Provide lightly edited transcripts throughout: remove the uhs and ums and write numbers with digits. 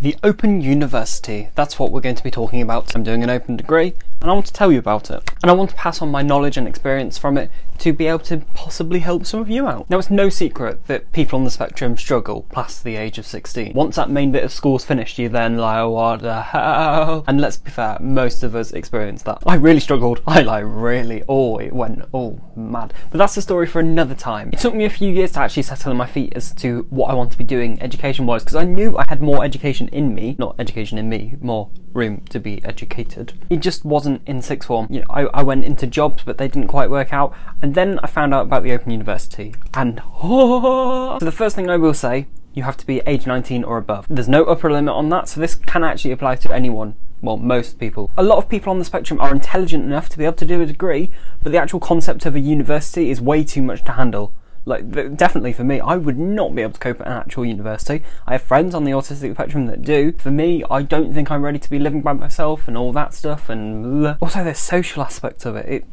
The Open University, that's what we're going to be talking about. I'm doing an open degree and I want to tell you about it. And I want to pass on my knowledge and experience from it to be able to possibly help some of you out. Now, it's no secret that people on the spectrum struggle past the age of 16. Once that main bit of school's finished, you then like, what the hell? And let's be fair, most of us experience that. I really struggled. It went all mad. But that's the story for another time. It took me a few years to actually settle on my feet as to what I want to be doing education-wise, because I knew I had more education in me, not education in me, more room to be educated. It just wasn't in sixth form. You know, I went into jobs, but they didn't quite work out. And then I found out about the Open University, and so the first thing I will say, you have to be age 19 or above. There's no upper limit on that, so this can actually apply to anyone. Well, most people. A lot of people on the spectrum are intelligent enough to be able to do a degree, but the actual concept of a university is way too much to handle. Like, definitely for me, I would not be able to cope at an actual university. I have friends on the autistic spectrum that do. For me, I don't think I'm ready to be living by myself and all that stuff, and also the social aspect of it.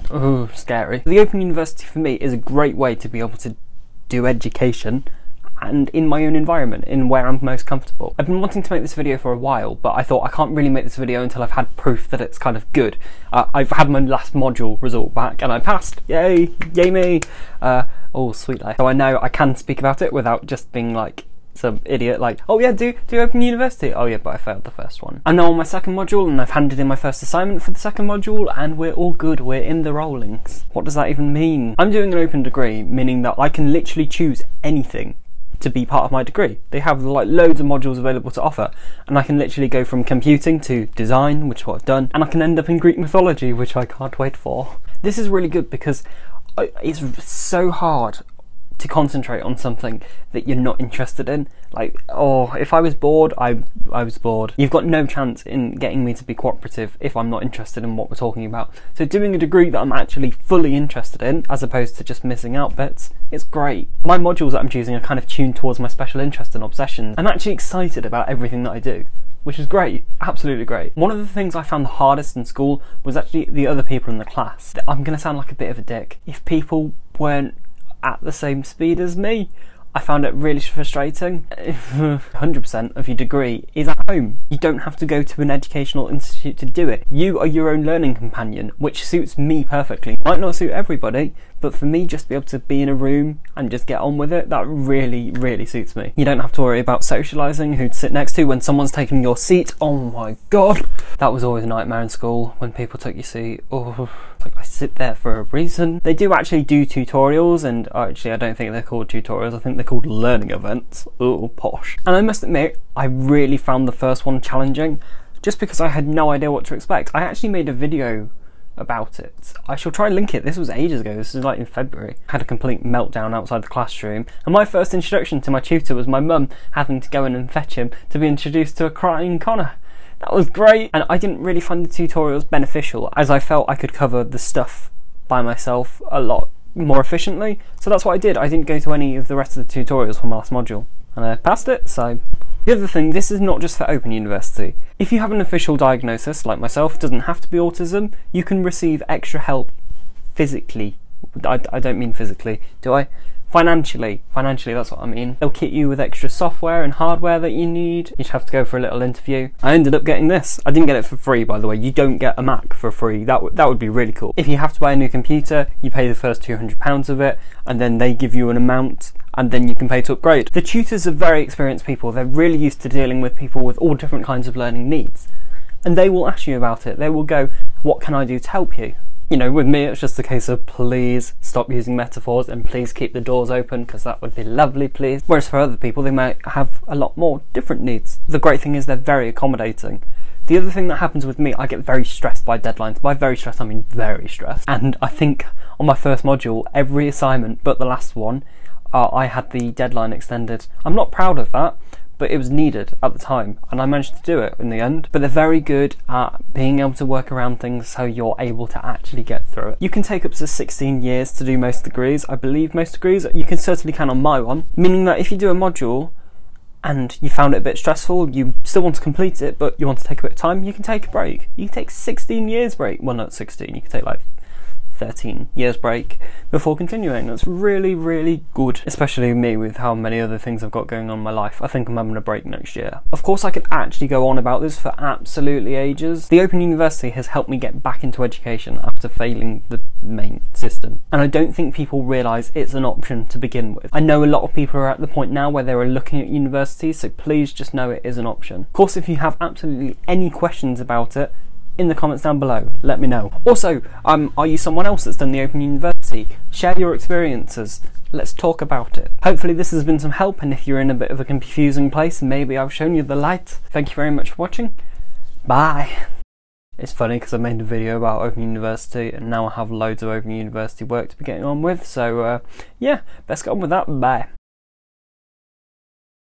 Scary. The Open University for me is a great way to be able to do education and in my own environment, in where I'm most comfortable. I've been wanting to make this video for a while, but I thought I can't really make this video until I've had proof that it's kind of good. I've had my last module result back and I passed. Yay! Yay me! Oh, sweet life. So I know I can speak about it without just being like some idiot like, oh yeah, do Open University. Oh yeah, but I failed the first one. I'm now on my second module and I've handed in my first assignment for the second module and we're all good, we're in the rollings. What does that even mean? I'm doing an open degree, meaning that I can literally choose anything to be part of my degree. They have like loads of modules available to offer, and I can literally go from computing to design, which is what I've done, and I can end up in Greek mythology, which I can't wait for. This is really good because it's so hard to concentrate on something that you're not interested in. Like, if I was bored, I was bored. You've got no chance in getting me to be cooperative if I'm not interested in what we're talking about. So doing a degree that I'm actually fully interested in, as opposed to just missing out bits, it's great. My modules that I'm choosing are kind of tuned towards my special interest and obsessions. I'm actually excited about everything that I do, which is great, absolutely great. One of the things I found the hardest in school was actually the other people in the class. I'm gonna sound like a bit of a dick. If people weren't at the same speed as me, I found it really frustrating. 100% of your degree is at home. You don't have to go to an educational institute to do it. You are your own learning companion, which suits me perfectly. Might not suit everybody, but for me, just to be able to be in a room and just get on with it, that really, really suits me. You don't have to worry about socialising, who to sit next to when someone's taking your seat. Oh my god. That was always a nightmare in school, when people took your seat. Like, I sit there for a reason. They do actually do tutorials, and actually I don't think they're called tutorials, I think they're called learning events. Oh, posh. And I must admit, I really found the first one challenging, just because I had no idea what to expect. I actually made a video about it. I shall try and link it. This was ages ago. This was like in February. I had a complete meltdown outside the classroom, and my first introduction to my tutor was my mum having to go in and fetch him to be introduced to a crying Connor. That was great, and I didn't really find the tutorials beneficial, as I felt I could cover the stuff by myself a lot more efficiently, so that's what I did. I didn't go to any of the rest of the tutorials for my last module, and I passed it. So the other thing, this is not just for Open University. If you have an official diagnosis, like myself, it doesn't have to be autism, you can receive extra help physically. I don't mean physically, do I? Financially, that's what I mean. They'll kit you with extra software and hardware that you need. You just have to go for a little interview. I ended up getting this. I didn't get it for free, by the way. You don't get a Mac for free. That would be really cool. If you have to buy a new computer, you pay the first £200 of it, and then they give you an amount, and then you can pay to upgrade. The tutors are very experienced people. They're really used to dealing with people with all different kinds of learning needs. And they will ask you about it. They will go, what can I do to help you? You know, with me, it's just a case of please stop using metaphors and please keep the doors open, because that would be lovely, please. Whereas for other people, they might have a lot more different needs. The great thing is they're very accommodating. The other thing that happens with me, I get very stressed by deadlines. By very stressed, I mean very stressed. And I think on my first module, every assignment but the last one, I had the deadline extended. I'm not proud of that, but it was needed at the time, and I managed to do it in the end. But they're very good at being able to work around things so you're able to actually get through it. You can take up to 16 years to do most degrees. I believe most degrees. You can certainly count on my one, meaning that if you do a module and you found it a bit stressful, you still want to complete it, but you want to take a bit of time, you can take a break. You can take 16 years break. Well, not 16, you can take like 13 years break before continuing. That's really, really good, especially me with how many other things I've got going on in my life. I think I'm having a break next year. Of course, I could actually go on about this for absolutely ages. The Open University has helped me get back into education after failing the main system, and I don't think people realise it's an option to begin with. I know a lot of people are at the point now where they are looking at universities, so please just know it is an option. Of course, if you have absolutely any questions about it, in the comments down below, let me know. Also, are you someone else that's done the Open University? Share your experiences. Let's talk about it. Hopefully this has been some help, and if you're in a bit of a confusing place, maybe I've shown you the light. Thank you very much for watching. Bye. It's funny because I made a video about Open University and now I have loads of Open University work to be getting on with, so yeah, best get on with that. Bye.